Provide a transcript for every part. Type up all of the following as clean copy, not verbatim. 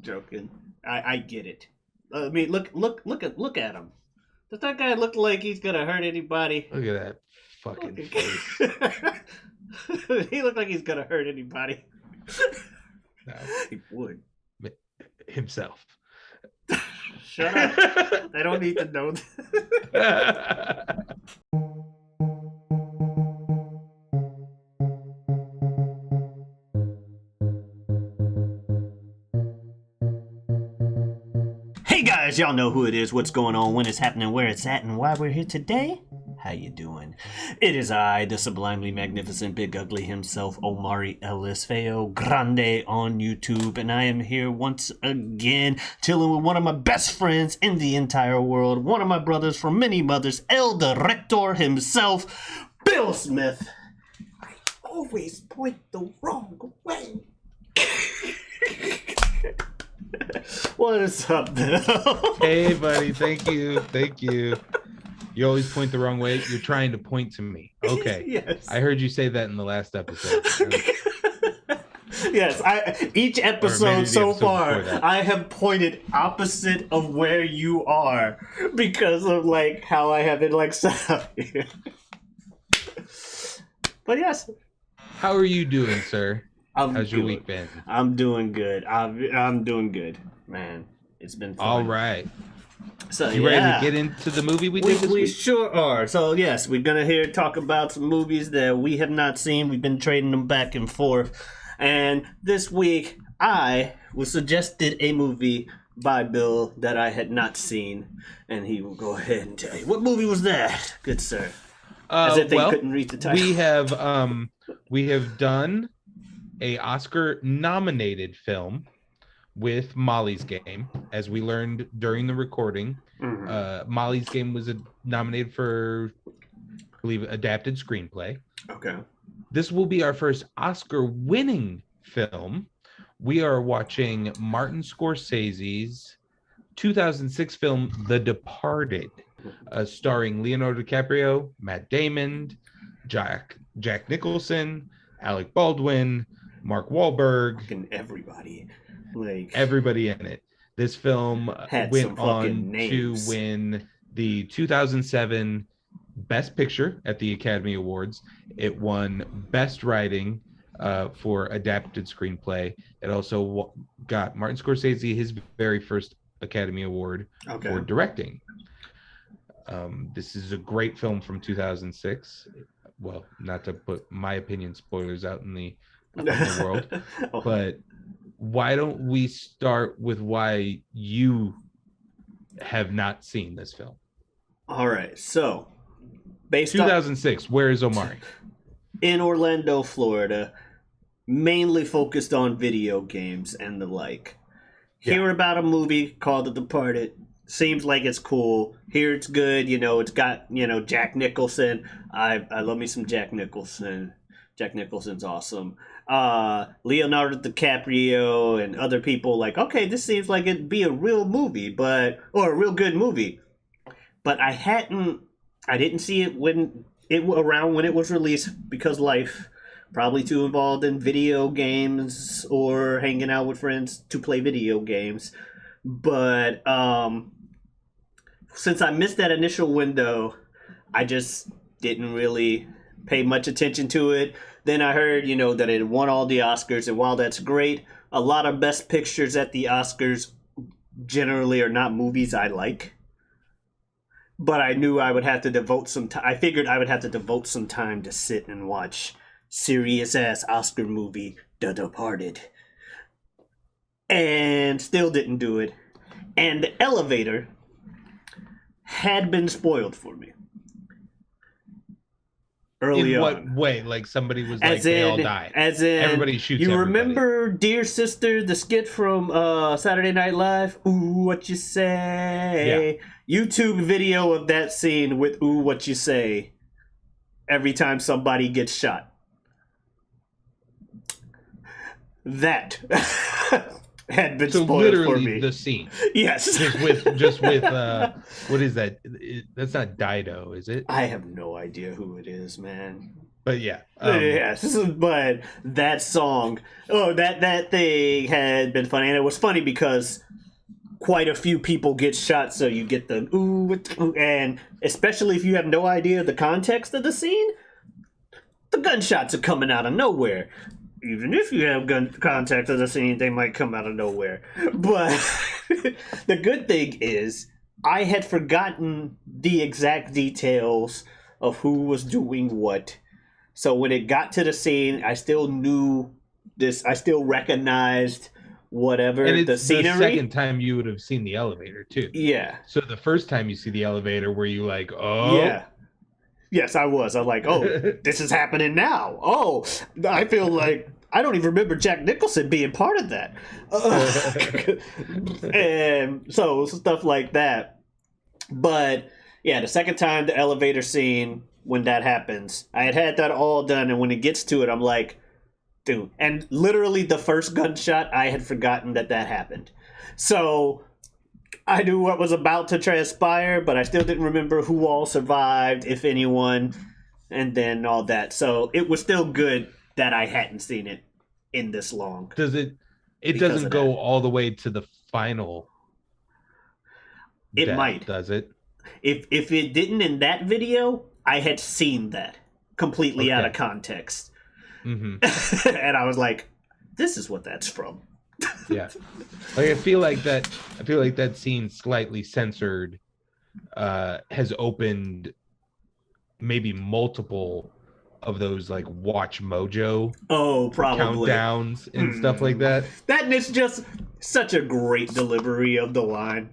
joking. I get it. I mean, look at him. Does that guy look like he's gonna hurt anybody? Look at that fucking face. He looked like he's gonna hurt anybody. No. He would. Himself. Shut up. I don't need to know that. Hey guys, y'all know who it is, what's going on, when it's happening, where it's at, and why we're here today? How you doing? It is I, the sublimely magnificent big ugly himself, Omari Ellis Feo Grande on YouTube, and I am here once again, chilling with one of my best friends in the entire world, one of my brothers from many mothers, El Director himself, Bill Smith. I always point the wrong way. What is up, Bill? Hey, buddy. Thank you. You always point the wrong way. You're trying to point to me. Okay. Yes. I heard you say that in the last episode. Yes, each episode so far, I have pointed opposite of where you are because of like how I have it like set up here. But yes. How are you doing, sir? How's your week been? I'm doing good. I'm doing good, man. It's been fun. All right. So you ready to get into the movie we did this week? We sure are. So yes, we're gonna talk about some movies that we have not seen. We've been trading them back and forth, and this week I was suggested a movie by Bill that I had not seen, and he will go ahead and tell you what movie was that, good sir. As if they couldn't read the title. We have done a Oscar-nominated film with Molly's Game, as we learned during the recording. Molly's Game was nominated for, I believe, adapted screenplay. Okay. This will be our first Oscar-winning film. We are watching Martin Scorsese's 2006 film, The Departed, starring Leonardo DiCaprio, Matt Damon, Jack Nicholson, Alec Baldwin, Mark Wahlberg, everybody in it. This film went on to win the 2007 Best Picture at the Academy Awards. It won Best Writing for Adapted Screenplay. It also got Martin Scorsese his very first Academy Award for directing. This is a great film from 2006. Well, not to put my opinion spoilers out in the world, but why don't we start with why you have not seen this film? All right, so based 2006, where is Omari? In Orlando, Florida, mainly focused on video games and the like. Hear about a movie called The Departed. Seems like it's cool. Here it's good. It's got, Jack Nicholson. I love me some Jack Nicholson. Jack Nicholson's awesome. Leonardo DiCaprio and other people like, okay, this seems like it'd be a real movie, or a real good movie. But I didn't see it when it was released because life, probably too involved in video games or hanging out with friends to play video games. But since I missed that initial window, I just didn't really pay much attention to it. Then I heard, that it won all the Oscars, and while that's great, a lot of Best Pictures at the Oscars generally are not movies I like. But I knew I would have to devote some time. I figured I would have to devote some time to sit and watch serious ass Oscar movie, The Departed. And still didn't do it. And The Elevator had been spoiled for me. Early in what on. way? Like somebody was like, they all died. As in, everybody shoots you everybody. Remember Dear Sister, the skit from Saturday Night Live? Ooh, what you say? Yeah. YouTube video of that scene with ooh, what you say every time somebody gets shot. That had been spoiled literally for me. The scene. Yes. just with what is that? That's not Dido, is it? I have no idea who it is, man. But yeah. Yes, but that song, that thing had been funny, and it was funny because quite a few people get shot, so you get the ooh, and especially if you have no idea the context of the scene, the gunshots are coming out of nowhere. Even if you have context of the scene, they might come out of nowhere. But the good thing is, I had forgotten the exact details of who was doing what. So when it got to the scene, I still knew this. I still recognized whatever and it's the scenery. The second time you would have seen the elevator too. Yeah. So the first time you see the elevator, were you like, oh? Yeah. Yes, I was. I'm like, oh, this is happening now. Oh, I feel like I don't even remember Jack Nicholson being part of that. And so stuff like that. But yeah, the second time the elevator scene, when that happens, I had that all done, and when it gets to it, I'm like, dude. And literally the first gunshot, I had forgotten that happened. So I knew what was about to transpire, but I still didn't remember who all survived, if anyone, and then all that. So it was still good that I hadn't seen it in this long. Does it? It doesn't go all the way to the final. It might. Does it? If it didn't in that video, I had seen that completely out of context. Mm-hmm. And I was like, this is what that's from. Yeah. Like I feel like that scene slightly censored has opened maybe multiple of those like Watch Mojo probably countdowns and stuff like that. That is just such a great delivery of the line.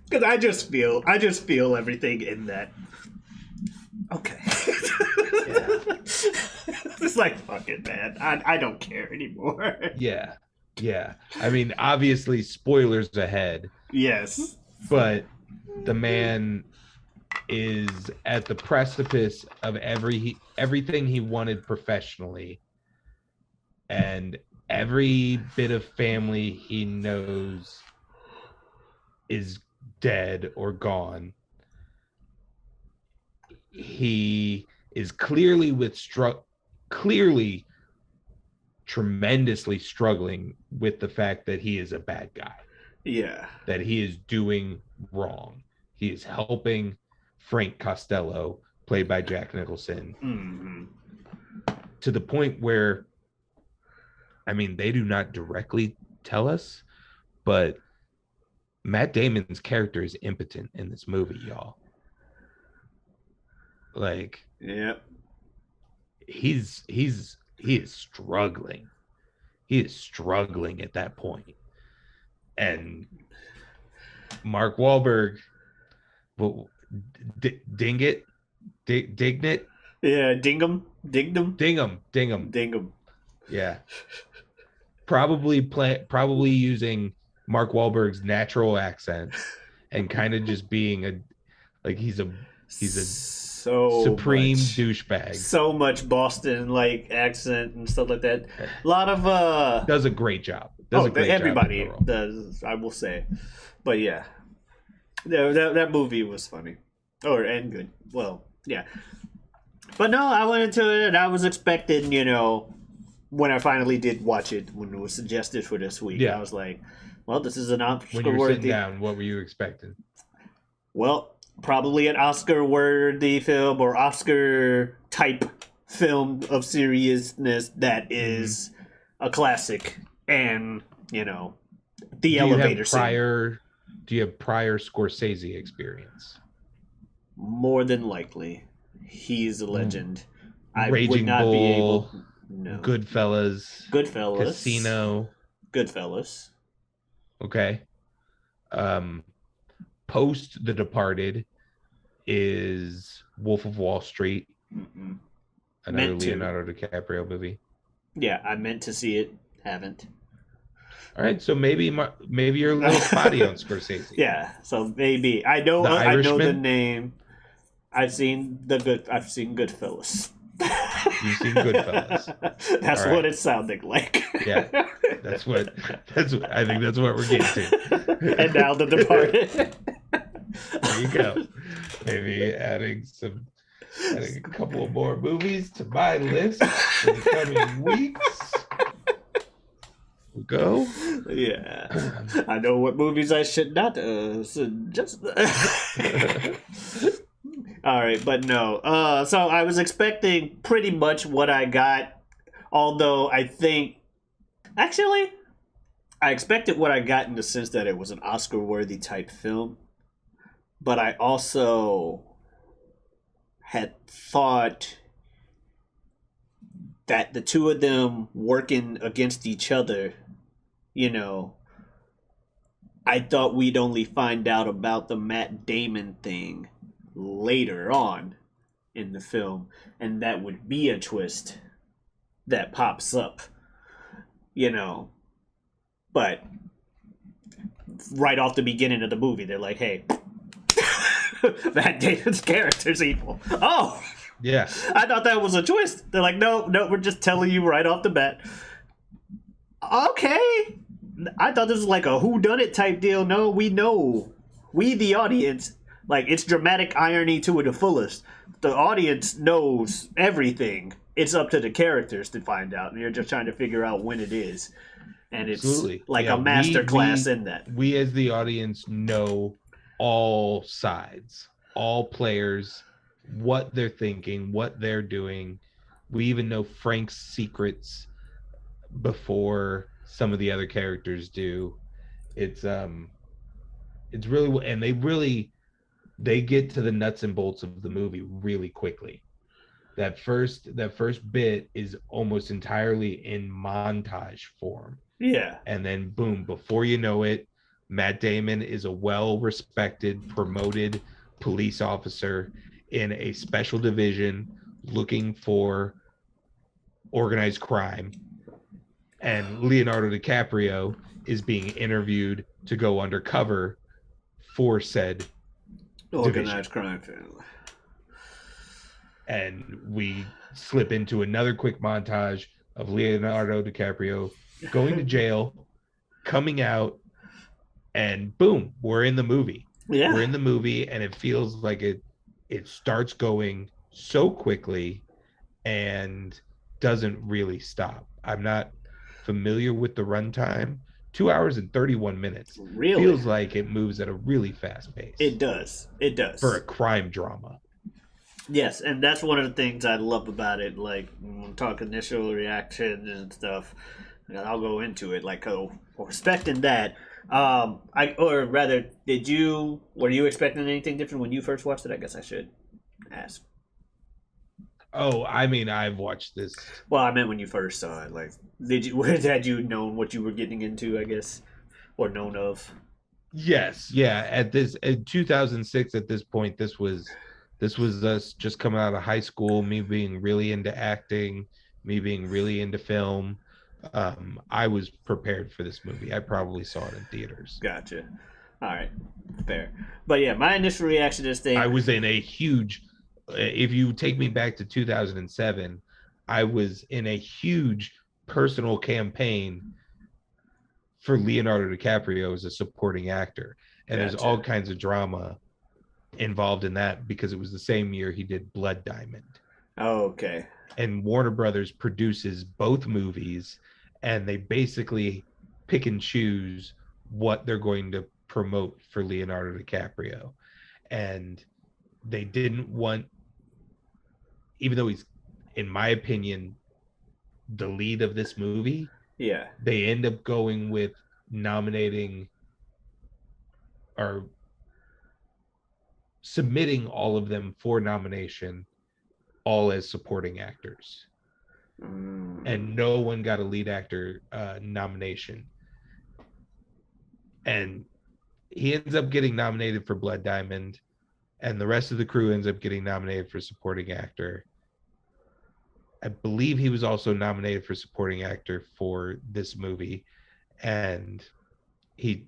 Because I just feel everything in that. Okay. Yeah. It's like, fuck it, man. I don't care anymore. Yeah. I mean, obviously, spoilers ahead. Yes. But the man is at the precipice of everything he wanted professionally. And every bit of family he knows is dead or gone. He is clearly tremendously struggling with the fact that he is a bad guy. Yeah. That he is doing wrong. He is helping Frank Costello, played by Jack Nicholson, to the point where, I mean, they do not directly tell us, but Matt Damon's character is impotent in this movie, y'all. Like, yeah, he is struggling. He is struggling at that point. And Mark Wahlberg, well, Dingham. Yeah, Dingham. Yeah, probably using Mark Wahlberg's natural accent and kind of just being he's a so supreme douchebag. So much Boston like accent and stuff like that. A lot of does a great job. Everybody does, I will say. But yeah, that movie was funny, and good. Well, yeah. But no, I went into it and I was expecting, when I finally did watch it, when it was suggested for this week, I was like, well, this is an Oscar-worthy. When you were sitting down, what were you expecting? Well, probably an Oscar-worthy film or Oscar-type film of seriousness that is a classic. And, the elevator scene. Do you have prior Scorsese experience? More than likely. He's a legend. I Raging would not Bull, be able... No. Goodfellas. Casino. Goodfellas. Okay. Post The Departed is Wolf of Wall Street. Another Leonardo DiCaprio movie. Yeah, I meant to see it. Haven't. All right, so maybe you're a little spotty on Scorsese. Yeah, so maybe I know the name. I've seen Goodfellas. You've seen Goodfellas. That's what it sounded like. Yeah, I think that's what we're getting to. And now The Departed. There you go. Maybe adding some Adding a couple of more movies to my list for the coming weeks. We'll go. Yeah. I know what movies I should not suggest. All right, but no. So I was expecting pretty much what I got, although I think actually I expected what I got in the sense that it was an Oscar-worthy type film, but I also had thought that the two of them working against each other, you know, I thought we'd only find out about the Matt Damon thing later on in the film, and that would be a twist that pops up, you know. But right off the beginning of the movie, they're like, hey, Matt Damon's character's evil. Oh! Yeah. I thought that was a twist. They're like, no, we're just telling you right off the bat. Okay. I thought this was like a whodunit type deal. No, we know. We, the audience, like, it's dramatic irony to the fullest. The audience knows everything. It's up to the characters to find out. And you're just trying to figure out when it is. And it's like a master class in that. We, as the audience, know all sides, all players, what they're thinking, what they're doing. We even know Frank's secrets before some of the other characters do. It's really, and they get to the nuts and bolts of the movie really quickly. That first bit is almost entirely in montage form. Yeah. And then boom, before you know it, Matt Damon is a well-respected, promoted police officer in a special division looking for organized crime. And Leonardo DiCaprio is being interviewed to go undercover for said organized crime family. And we slip into another quick montage of Leonardo DiCaprio going to jail, coming out, and boom, we're in the movie. Yeah. We're in the movie, and it feels like it starts going so quickly and doesn't really stop. I'm not familiar with the runtime. 2 hours and 31 minutes. Really? Feels like it moves at a really fast pace. It does. It does. For a crime drama. Yes, and that's one of the things I love about it. Like, when we talk initial reaction and stuff, I'll go into it. Like, respecting that. Were you expecting anything different when you first watched it? I guess I should ask. Oh, I mean, I've watched this. Well, I meant when you first saw it. Like, had you known what you were getting into, I guess, or known of? Yes, yeah. In 2006, at this point, this was us just coming out of high school. Me being really into acting, me being really into film. I was prepared for this movie. I probably saw it in theaters. Gotcha. All right, fair. But yeah, my initial reaction to this thing. I was in a huge. If you take me back to 2007, I was in a huge personal campaign for Leonardo DiCaprio as a supporting actor. And There's all kinds of drama involved in that because it was the same year he did Blood Diamond. Oh, okay. And Warner Brothers produces both movies, and they basically pick and choose what they're going to promote for Leonardo DiCaprio. And they didn't want, even though he's, in my opinion, the lead of this movie, yeah, they end up going with nominating or submitting all of them for nomination, all as supporting actors. And no one got a lead actor nomination. And he ends up getting nominated for Blood Diamond, and the rest of the crew ends up getting nominated for supporting actor. I believe he was also nominated for supporting actor for this movie, and he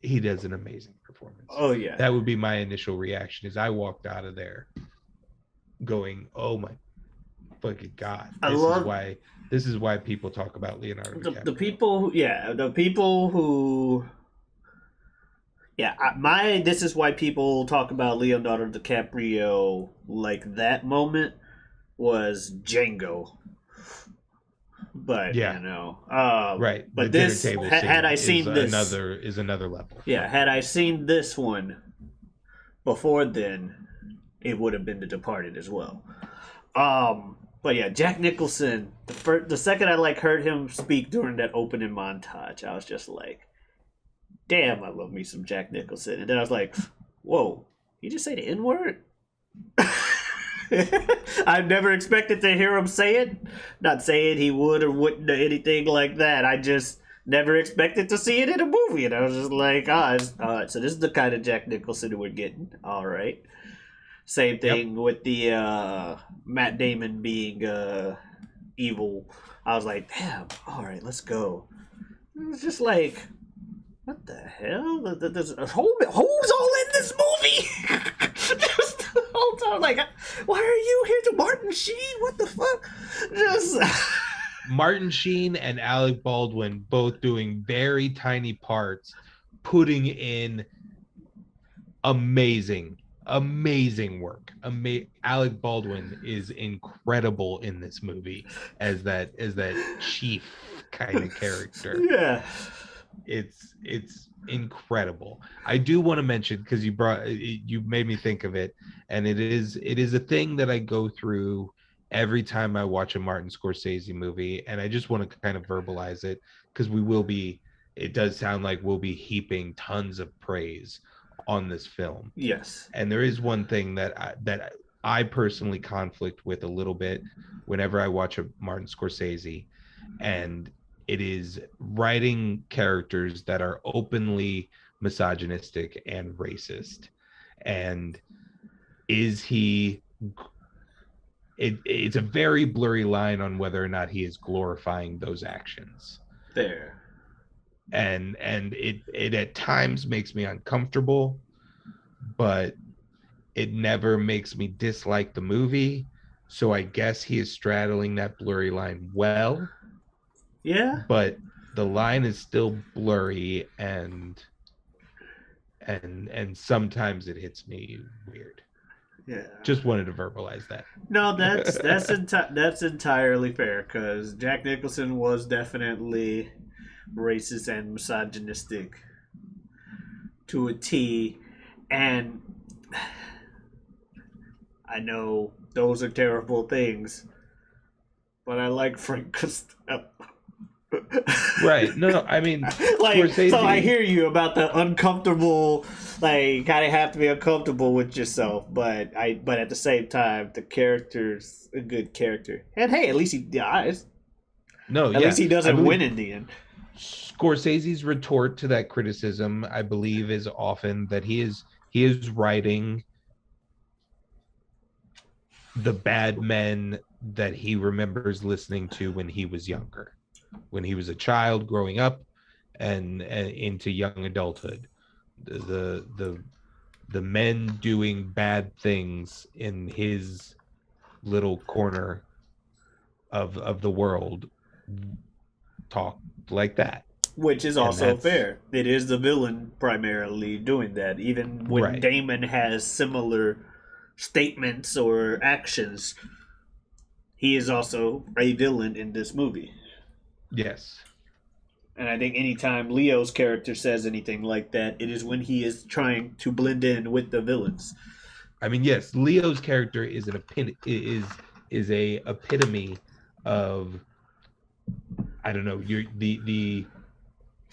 does an amazing performance. Oh yeah, that would be my initial reaction. Is I walked out of there going, "Oh my fucking god!" This is why people talk about Leonardo DiCaprio. The people who Yeah, this is why people talk about Leonardo DiCaprio like that moment was Django. But Yeah, right. The but dinner this table had scene I seen this, is another level. yeah, had I seen this one before then, it would have been The Departed as well. But yeah, Jack Nicholson. The second I heard him speak during that opening montage, I was just like, "Damn, I love me some Jack Nicholson." And then I was like, "Whoa, he just say the N word?" I've never expected to hear him say it. Not saying he would or wouldn't or anything like that. I just never expected to see it in a movie, and I was just like, so this is the kind of Jack Nicholson we're getting. All right. Same Yep. thing with the Matt Damon being evil. I was like, damn, all right, let's go. It was just like, what the hell? Who's all in this movie? Just the whole time, like, why are you here to Martin Sheen? What the fuck? Just Martin Sheen and Alec Baldwin both doing very tiny parts, putting in amazing work. Alec Baldwin is incredible in this movie as that chief kind of character. yeah. It's incredible. I do want to mention, because you made me think of it, and it is a thing that I go through every time I watch a Martin Scorsese movie, and I just want to kind of verbalize it, because it does sound like we'll be heaping tons of praise on this film. Yes. And there is one thing that I personally conflict with a little bit whenever I watch a Martin Scorsese, and it is writing characters that are openly misogynistic and racist. And is he it's a very blurry line on whether or not he is glorifying those actions. There. And it at times makes me uncomfortable, but it never makes me dislike the movie. So I guess he is straddling that blurry line well. Yeah. But the line is still blurry, and sometimes it hits me weird. Yeah. Just wanted to verbalize that. No, that's entirely fair because Jack Nicholson was definitely racist and misogynistic to a T, and I know those are terrible things, but I like Frank Costello. Right. No, I mean, Scorsese... So I hear you about the uncomfortable, like, kind of have to be uncomfortable with yourself, but at the same time, the character's a good character, and hey, at least he dies. No, at least he doesn't win in the end. Scorsese's retort to that criticism, I believe, is often that he is writing the bad men that he remembers listening to when he was younger, when he was a child growing up and into young adulthood. The men doing bad things in his little corner of the world talk like that. Which is also fair. It is the villain primarily doing that. Even when Damon has similar statements or actions, he is also a villain in this movie. Yes. And I think anytime Leo's character says anything like that, it is when he is trying to blend in with the villains. I mean, yes, Leo's character is is a epitome of, I don't know,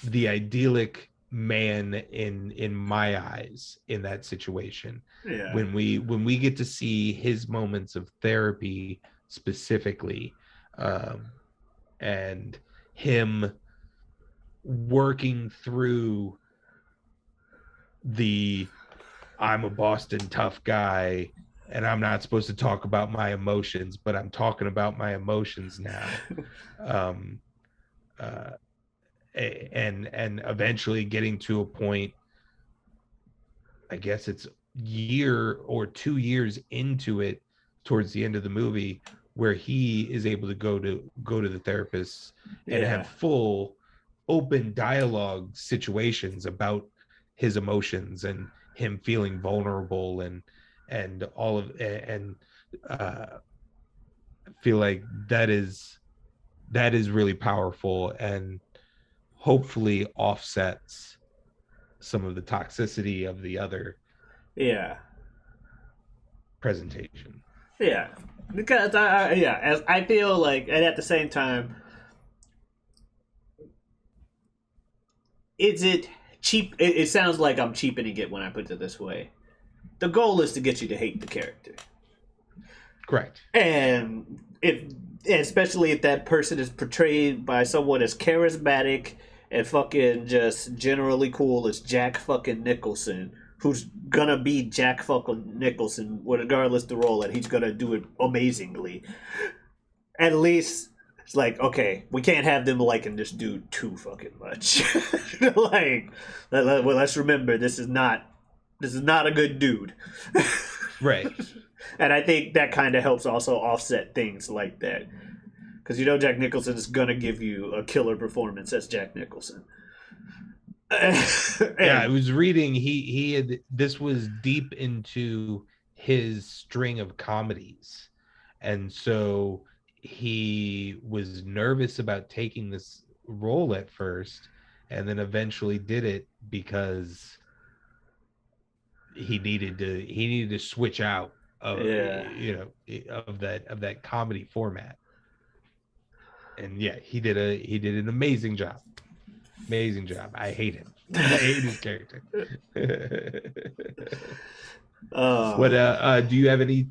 the idyllic man in my eyes in that situation. Yeah. When we get to see his moments of therapy specifically, and him working through I'm a Boston tough guy and I'm not supposed to talk about my emotions, but I'm talking about my emotions now. And eventually getting to a point, I guess it's year or 2 years into it, towards the end of the movie, where he is able to go to the therapist and have full open dialogue situations about his emotions and him feeling vulnerable and all of and feel like that is really powerful and hopefully offsets some of the toxicity of the other presentation. Yeah, because as I feel like, and at the same time, is it cheap? It sounds like I'm cheapening it when I put it this way. The goal is to get you to hate the character. Correct. And especially if that person is portrayed by someone as charismatic and fucking just generally cool as Jack fucking Nicholson, who's gonna be Jack fucking Nicholson regardless the role, and he's gonna do it amazingly. At least it's like, okay, we can't have them liking this dude too fucking much. Like, well, let's remember this is not a good dude. Right. And I think that kind of helps also offset things like that. Because Jack Nicholson is going to give you a killer performance as Jack Nicholson. Yeah, I was reading, he had, this was deep into his string of comedies. And so he was nervous about taking this role at first, and then eventually did it because he needed to switch out of of that comedy format. And yeah, he did an amazing job. I hate him. I hate his character. What do you have any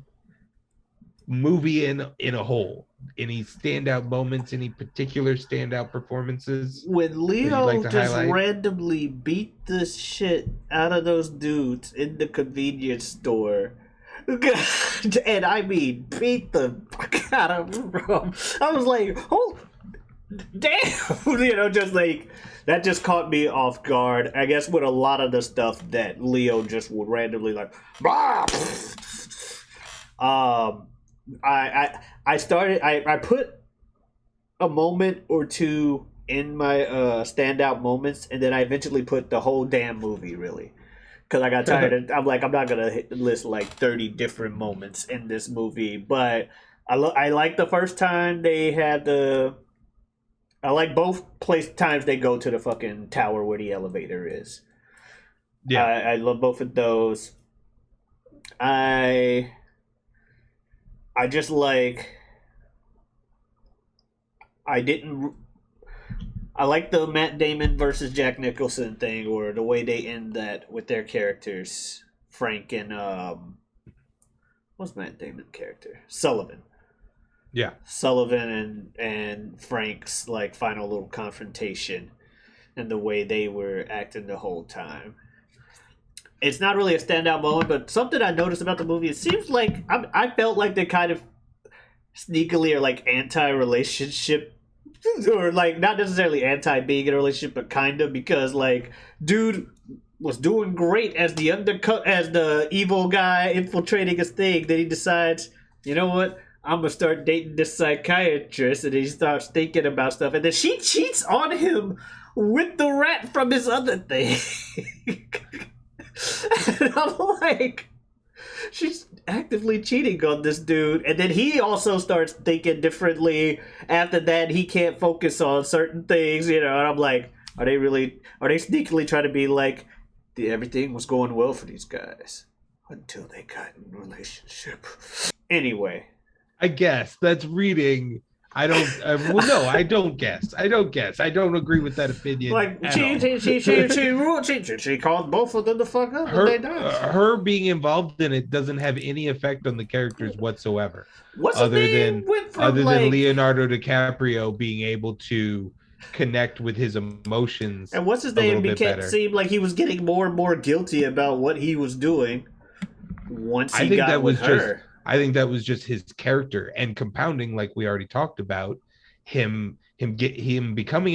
movie in a whole, any standout moments, any particular standout performances when Leo just randomly beat the shit out of those dudes in the convenience store? And I mean, beat the fuck out of them, bro. I was like, oh, damn. Just like, that just caught me off guard. I guess with a lot of the stuff that Leo just would randomly like, I put a moment or two in my standout moments, and then I eventually put the whole damn movie, really. Because I got tired. I'm like, I'm not going to list like 30 different moments in this movie. But I like the first time they had I like both times they go to the fucking tower where the elevator is. Yeah. I love both of those. I just like... I like the Matt Damon versus Jack Nicholson thing, or the way they end that with their characters, Frank and what's Matt Damon's character? Sullivan. Yeah, Sullivan and Frank's like final little confrontation, and the way they were acting the whole time. It's not really a standout moment, but something I noticed about the movie, it seems like I felt like they kind of sneakily are like anti-relationship. Or like not necessarily anti-being in a relationship, but kind of, because like dude was doing great as the evil guy infiltrating his thing. Then he decides, you know what, I'm gonna start dating this psychiatrist, and he starts thinking about stuff, and then she cheats on him with the rat from his other thing. And I'm like, she's actively cheating on this dude, and then he also starts thinking differently after that. He can't focus on certain things, and I'm like, are they sneakily trying to be like, everything was going well for these guys until they got in a relationship? Anyway, I guess that's reading. I don't. Well, no, I don't guess. I don't agree with that opinion. Like she called both of them the fuck up. Her being involved in it doesn't have any effect on the characters whatsoever. Other than Leonardo DiCaprio being able to connect with his emotions. And what's his name? Seemed like he was getting more and more guilty about what he was doing once he got with her. I think that was just his character, and compounding, like we already talked about, him becoming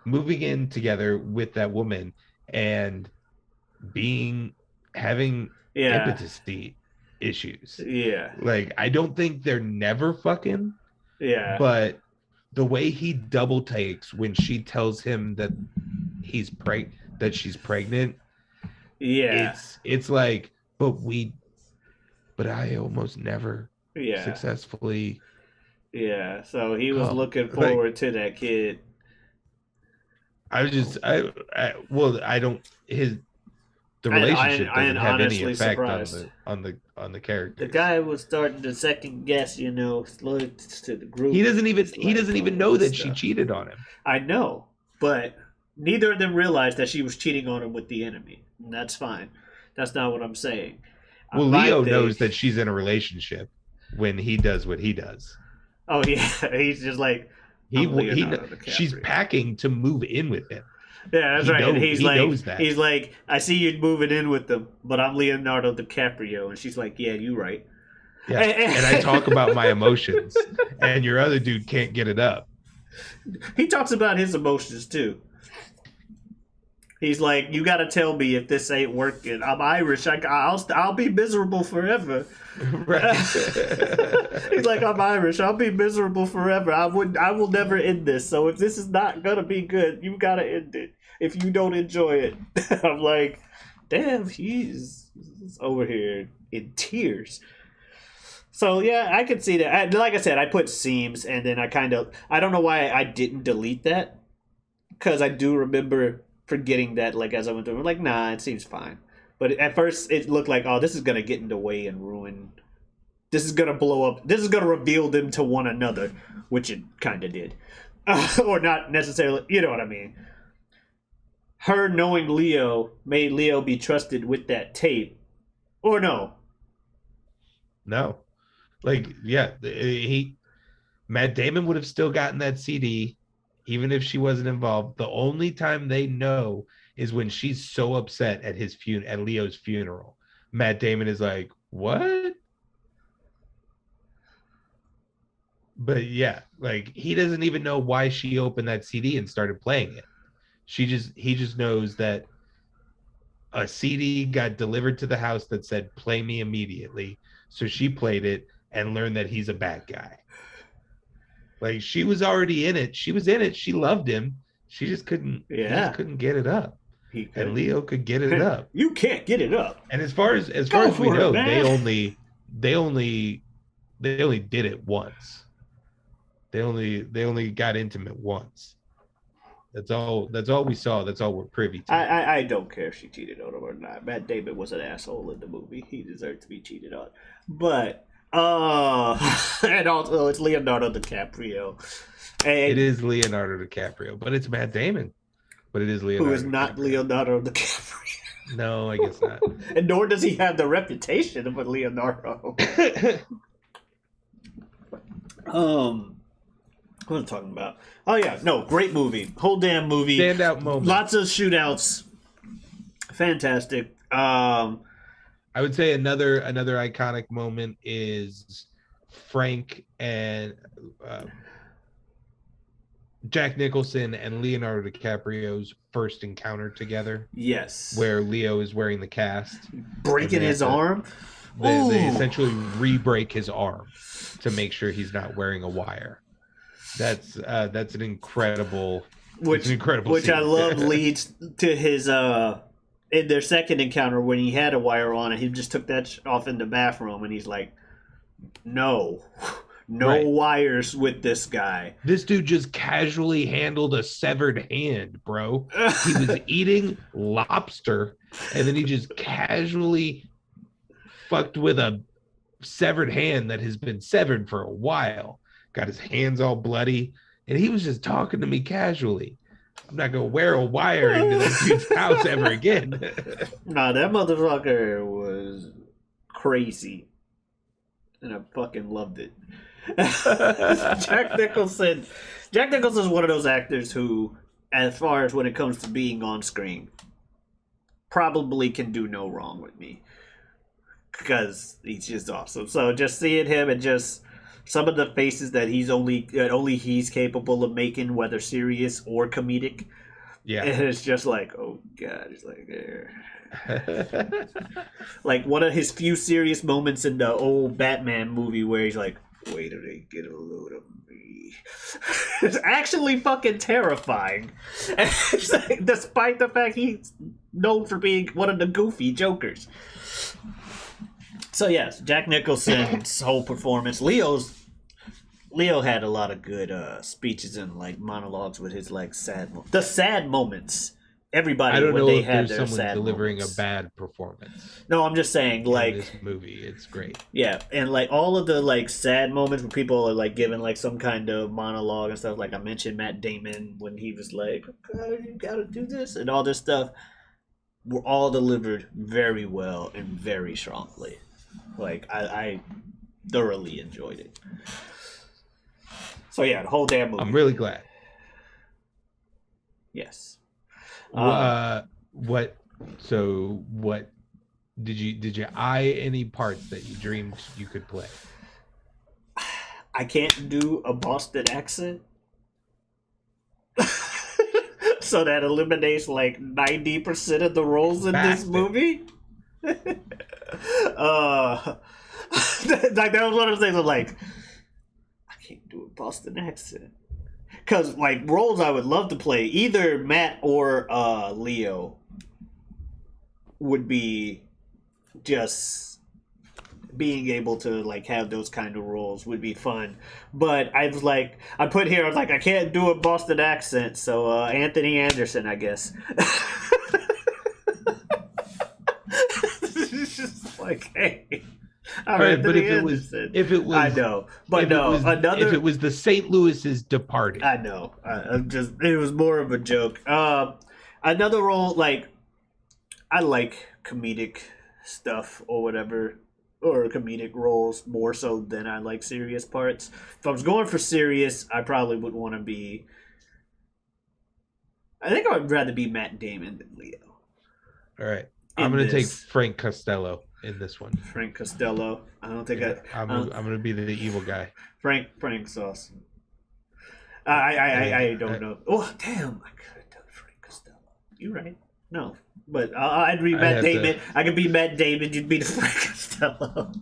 moving in together with that woman and having empathy issues. Yeah. Like, I don't think they're never fucking. Yeah. But the way he double takes when she tells him that that she's pregnant. Yeah. It's like, but I almost nenever successfully. Yeah, so he was looking forward to that kid. I was just, I don't, the relationship doesn't have any effect on the characters. The guy was starting to second guess, look to the group. He doesn't even know that she cheated on him. I know, but neither of them realized that she was cheating on him with the enemy. And that's fine. That's not what I'm saying. Well, Leo knows that she's in a relationship when he does what he does. Oh yeah, he's just like she's packing to move in with him. Yeah, that's right. And he knows that. He's like, I see you moving in with them, but I'm Leonardo DiCaprio, and she's like, yeah, you're right. Yeah, and I talk about my emotions, and your other dude can't get it up. He talks about his emotions too. He's like, you got to tell me if this ain't working. I'm Irish. I'll be miserable forever. Right. He's like, I'm Irish. I'll be miserable forever. I will never end this. So if this is not gonna be good, you gotta end it. If you don't enjoy it, I'm like, damn, he's over here in tears. So yeah, I could see that. Like I said, I put seams, and then I don't know why I didn't delete that, because I do remember forgetting that, like, as I went through, I'm like, nah, it seems fine. But at first, it looked like, oh, this is going to get in the way and ruin. This is going to blow up. This is going to reveal them to one another, which it kind of did. Or not necessarily, you know what I mean. Her knowing Leo made Leo be trusted with that tape. Or no? No. Like, yeah, Matt Damon would have still gotten that CD, even if she wasn't involved. The only time they know is when she's so upset at at Leo's funeral. Matt Damon is like, what? But yeah, like, he doesn't even know why she opened that CD and started playing it. He just knows that a CD got delivered to the house that said, play me immediately. So she played it and learned that he's a bad guy. Like, she was already in it. She was in it. She loved him. She just couldn't. Yeah. He just couldn't get it up. And Leo could get it up. You can't get it up. And as far as we know, they only did it once. They only got intimate once. That's all we saw. That's all we're privy to. I don't care if she cheated on him or not. Matt Damon was an asshole in the movie. He deserved to be cheated on. But and also it's Leonardo DiCaprio. And it is Leonardo DiCaprio, but it's Matt Damon. But it is Leonardo. Who is not Leonardo DiCaprio. No, I guess not. And nor does he have the reputation of a Leonardo. What am I talking about? Oh yeah, no, great movie. Whole damn movie. Standout moment. Lots of shootouts. Fantastic. I would say another iconic moment is Frank and Jack Nicholson and Leonardo DiCaprio's first encounter together. Yes. Where Leo is wearing the cast. Breaking his arm? They essentially re-break his arm to make sure he's not wearing a wire. That's an incredible which scene. I love leads to his in their second encounter when he had a wire on and he just took that off in the bathroom and he's like, no right. Wires with this guy. This dude just casually handled a severed hand, bro. He was eating lobster and then he just casually fucked with a severed hand that has been severed for a while. Got his hands all bloody, and he was just talking to me casually. I'm not gonna wear a wire into that dude's house ever again. Nah, that motherfucker was crazy, and I fucking loved it. Jack Nicholson is one of those actors who, as far as when it comes to being on screen, probably can do no wrong with me, because he's just awesome. So just seeing him and just some of the faces that only he's capable of making, whether serious or comedic. Yeah. And it's just like, oh God, it's like there. Like one of his few serious moments in the old Batman movie where he's like, Wait till they get a load of me. It's actually fucking terrifying. Despite the fact he's known for being one of the goofy Jokers. So yes, Jack Nicholson's whole performance. Leo had a lot of good speeches and like monologues with his like sad moments. Everybody, I don't know when they if have there's their someone sad delivering moments. a bad performance. No, I'm just saying, like in this movie, it's great. Yeah, and like all of the like sad moments when people are like giving like some kind of monologue and stuff. Like I mentioned Matt Damon when he was like, okay, "You gotta do this" and all this stuff, were all delivered very well and very strongly. Like I thoroughly enjoyed it. So yeah, the whole damn movie. I'm really glad. Yes. What did you eye any parts that you dreamed you could play? I can't do a Boston accent. So that eliminates like 90% of the roles in this movie. Like that was one of the things I'm like, I can't do a Boston accent. Because, like, roles I would love to play, either Matt or Leo would be just being able to, like, have those kind of roles would be fun. But I was like, I was like, I can't do a Boston accent, so Anthony Anderson, I guess. It's just like, hey. Right, but if it was, I know, but no, if it was the St. Louis's Departed, I know. It was more of a joke. Another role, like I like comedic stuff or whatever, or comedic roles more so than I like serious parts. If I was going for serious, I probably would want to be. I think I would rather be Matt Damon than Leo. All right, I'm going to take Frank Costello in this one. Frank Costello. I don't think I'm gonna be the evil guy. Frank's awesome. I don't know. Oh damn! I could have done Frank Costello. You're right. No, but I'd be Matt Damon. I could be Matt Damon. You'd be the Frank Costello.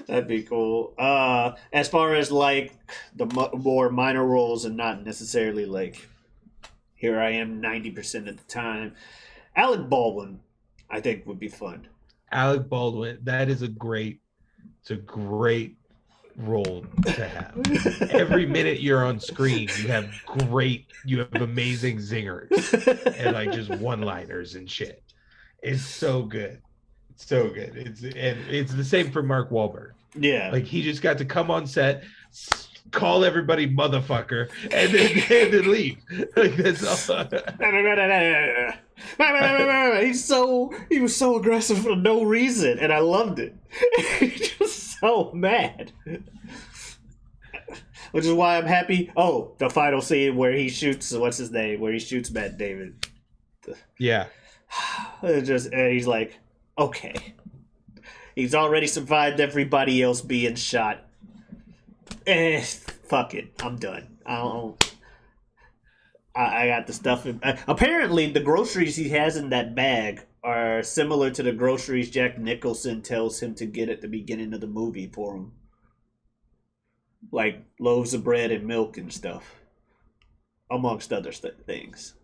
That'd be cool. As far as like the more minor roles and not necessarily like here I am 90% of the time. Alec Baldwin, I think would be fun. Alec Baldwin, it's a great role to have. Every minute you're on screen, you have amazing zingers and like just one-liners and shit. It's so good. It's so good. It's the same for Mark Wahlberg. Yeah. Like he just got to come on set, call everybody motherfucker, and then leave. Like that's all. He was so aggressive for no reason, and I loved it. He's just so mad. Which is why I'm happy. Oh, the final scene where he shoots what's his name? Where he shoots Matt Damon. Yeah. He's like, okay. He's already survived everybody else being shot. Fuck it. I'm done. I got the stuff. Apparently, the groceries he has in that bag are similar to the groceries Jack Nicholson tells him to get at the beginning of the movie for him. Like loaves of bread and milk and stuff. Amongst other things.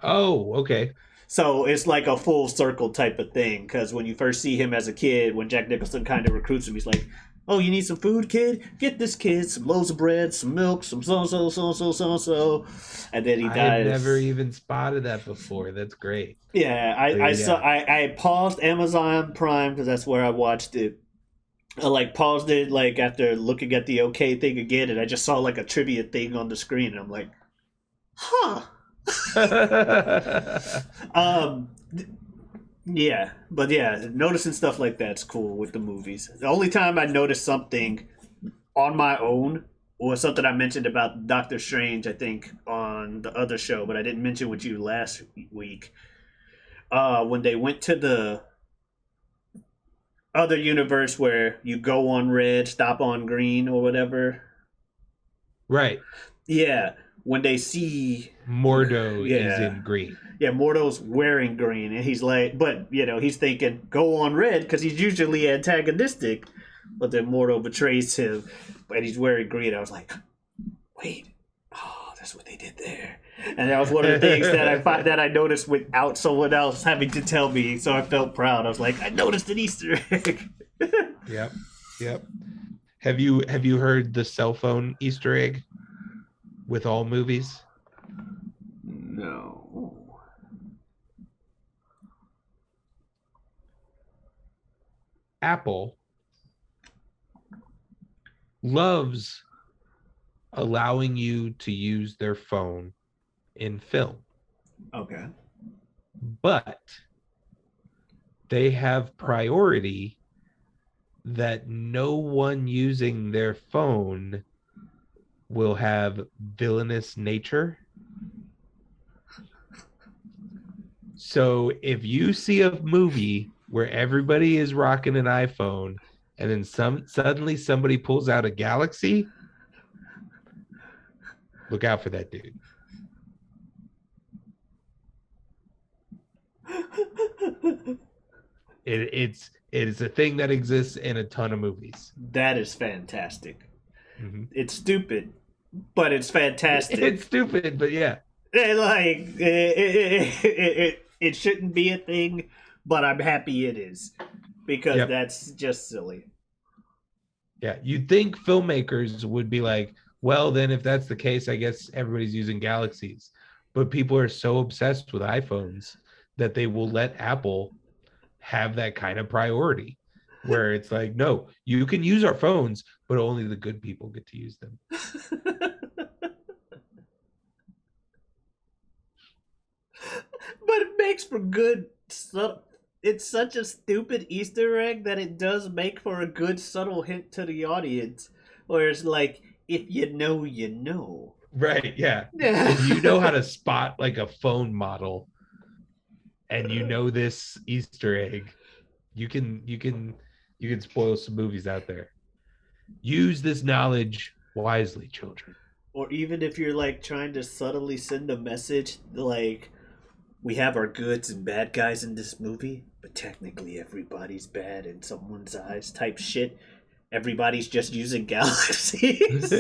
Oh, okay. So it's like a full circle type of thing. Because when you first see him as a kid, when Jack Nicholson kind of recruits him, he's like, oh, you need some food, kid? Get this kid some loaves of bread, some milk, some so-and-so. And then he dies. I've never even spotted that before. That's great. Yeah, I paused Amazon Prime because that's where I watched it. I like paused it like after looking at the okay thing again, and I just saw like a trivia thing on the screen, and I'm like, huh. Yeah, but yeah, noticing stuff like that's cool with the movies. The only time I noticed something on my own was something I mentioned about Doctor Strange, I think, on the other show, but I didn't mention with you last week. When they went to the other universe where you go on red, stop on green, or whatever. Right. Yeah, when they see Mordo is in green. Yeah, Mordo's wearing green, and he's like, but, he's thinking, go on red, because he's usually antagonistic. but then Mordo betrays him, and he's wearing green. I was like, wait, oh, that's what they did there. And that was one of the things that I noticed without someone else having to tell me. So I felt proud. I was like, I noticed an Easter egg. Yep. Have you heard the cell phone Easter egg with all movies? No. Apple loves allowing you to use their phone in film. Okay. But they have priority that no one using their phone will have villainous nature. So if you see a movie where everybody is rocking an iPhone and then suddenly somebody pulls out a Galaxy, look out for that dude. It is a thing that exists in a ton of movies. That is fantastic. Mm-hmm. It's stupid, but it's fantastic. It's stupid, but yeah. It shouldn't be a thing, but I'm happy it is, because that's just silly. Yeah, you'd think filmmakers would be like, well, then if that's the case, I guess everybody's using Galaxies. But people are so obsessed with iPhones that they will let Apple have that kind of priority, where it's like, no, you can use our phones, but only the good people get to use them. But it makes for good stuff. It's such a stupid Easter egg that it does make for a good subtle hint to the audience, where it's like, if you know, you know. Right, yeah. If you know how to spot like a phone model and you know this Easter egg, you can spoil some movies out there. Use this knowledge wisely, children. Or even if you're like trying to subtly send a message, like, we have our goods and bad guys in this movie, but technically everybody's bad in someone's eyes type shit. Everybody's just using Galaxies.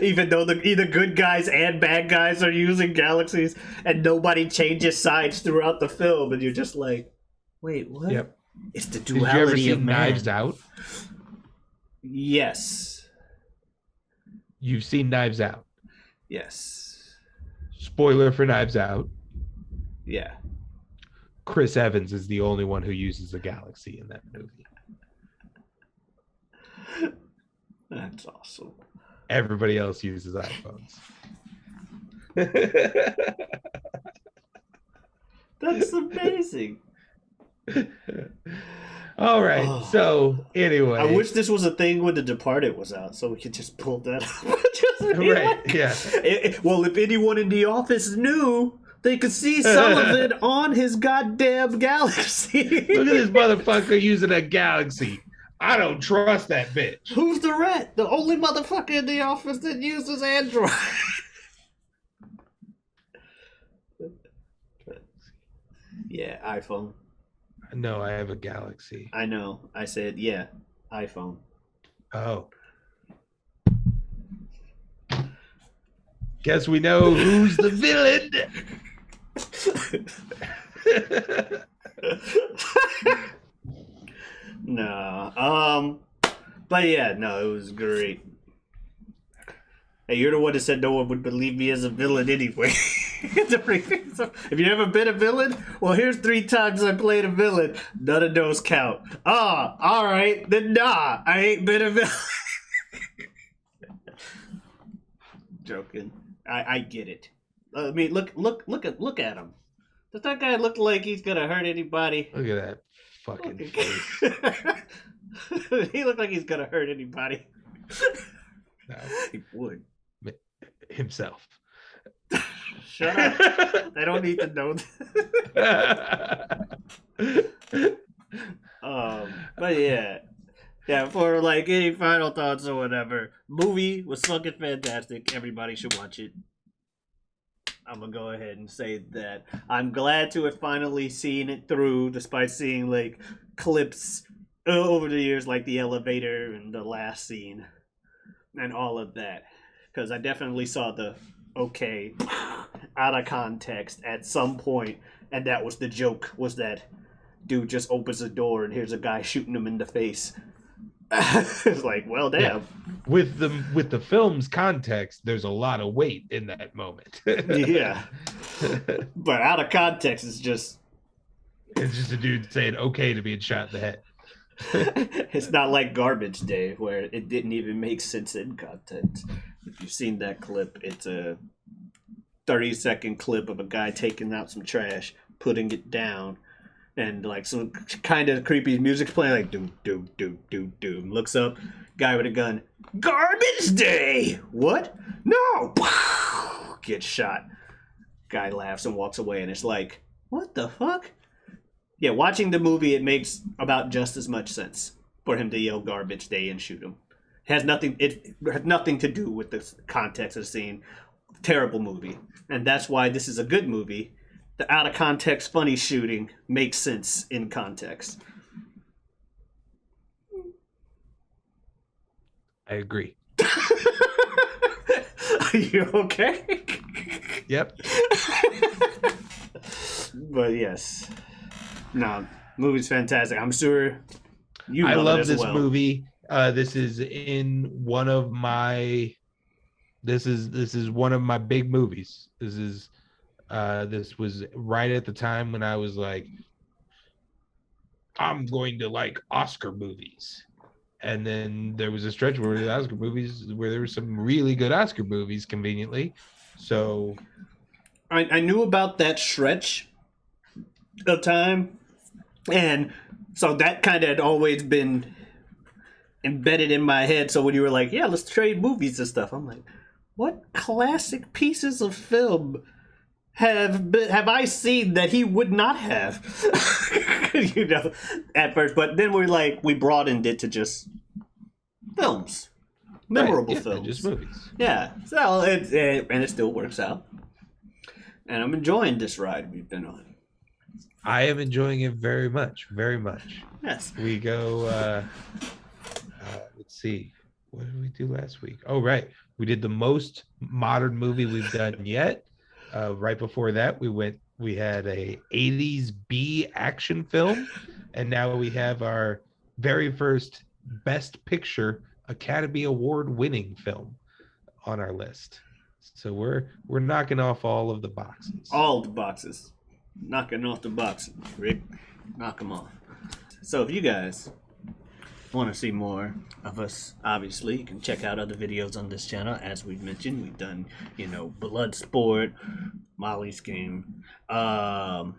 Even though either good guys and bad guys are using Galaxies, and nobody changes sides throughout the film, and you're just like, wait, what? Yep. It's the duality of man. Knives Out? Yes. You've seen Knives Out? Yes. Spoiler for Knives Out. Yeah. Chris Evans is the only one who uses a Galaxy in that movie. That's awesome. Everybody else uses iPhones. That's amazing. All right. So anyway, I wish this was a thing when The Departed was out, so we could just pull that up. Right? Like, yeah. Well, if anyone in the office knew, they could see Sullivan on his goddamn Galaxy. Look at this motherfucker using a Galaxy. I don't trust that bitch. Who's the rat? The only motherfucker in the office that uses Android. Yeah, iPhone. No, I have a Galaxy. I know. I said, yeah, iPhone. Oh. Guess we know who's the villain. No. But yeah, no, it was great. Hey, you're the one that said no one would believe me as a villain anyway. If you ever been a villain, well, here's 3 times I played a villain. None of those count. All right, then nah, I ain't been a villain. Joking. I get it. I mean, look at him. Does that guy look like he's gonna hurt anybody? Look at that fucking face. He looked like he's gonna hurt anybody. No. He would. Himself. Shut up. They don't need to know that. But yeah. Yeah, for like any final thoughts or whatever. Movie was fucking fantastic. Everybody should watch it. I'm gonna go ahead and say that I'm glad to have finally seen it through, despite seeing like clips over the years, like the elevator and the last scene and all of that. Because I definitely saw the okay out of context at some point, and that was the joke, was that dude just opens the door and here's a guy shooting him in the face. It's like, well, damn. Yeah. With the film's context, there's a lot of weight in that moment. Yeah. But out of context, it's just a dude saying okay to being shot in the head. It's not like Garbage Day, where it didn't even make sense in context. If you've seen that clip, it's a 30-second clip of a guy taking out some trash, putting it down, and like some kind of creepy music's playing, like doom doom doom doom doom. Looks up, guy with a gun. Garbage Day. What? No. Gets shot. Guy laughs and walks away, and it's like, what the fuck? Yeah, watching the movie, it makes about just as much sense for him to yell Garbage Day and shoot him. It has nothing to do with the context of the scene. Terrible movie. And that's why this is a good movie. The out of context funny shooting makes sense in context. I agree. Are you okay? Yep. But yes. No, movie's fantastic. I'm sure you love it as this well. movie. This is in one of my this is one of my big movies. This was right at the time when I was like, I'm going to like Oscar movies. And then there was a stretch where the Oscar movies, where there were some really good Oscar movies, conveniently. So I knew about that stretch of time, and so that kind of had always been embedded in my head. So when you were like, yeah, let's trade movies and stuff, I'm like, what classic pieces of film have I seen that he would not have? At first. But then we broadened it to just films. Memorable films. Just movies. Yeah. So it still works out. And I'm enjoying this ride we've been on. I am enjoying it very much. Very much. Yes. We go, let's see. What did we do last week? Oh, right. We did the most modern movie we've done yet. Right before that, we had a 80s B action film, and now we have our very first Best Picture Academy Award winning film on our list. So we're knocking off all of the boxes. All the boxes. Knocking off the boxes, Rick. Knock them off. So if you guys want to see more of us, obviously, you can check out other videos on this channel. As we've mentioned, we've done, Bloodsport, Molly's Game. The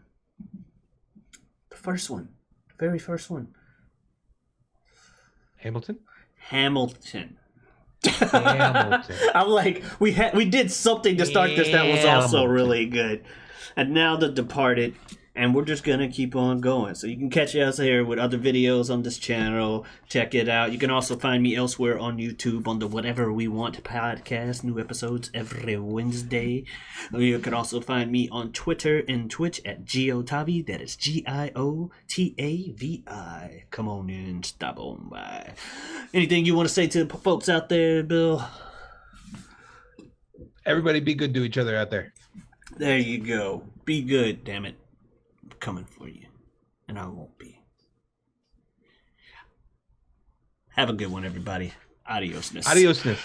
first one. The very first one. Hamilton. I'm like, we did something to start this that was also really good. And now The Departed, and we're just going to keep on going. So you can catch us here with other videos on this channel. Check it out. You can also find me elsewhere on YouTube on the Whatever We Want podcast. New episodes every Wednesday. You can also find me on Twitter and Twitch at Giotavi. That is Giotavi. Come on in, stop on by. Anything you want to say to the folks out there, Bill? Everybody be good to each other out there. There you go. Be good, damn it. I'm coming for you. And I won't be. Have a good one, everybody. Adiosness. Adiosness.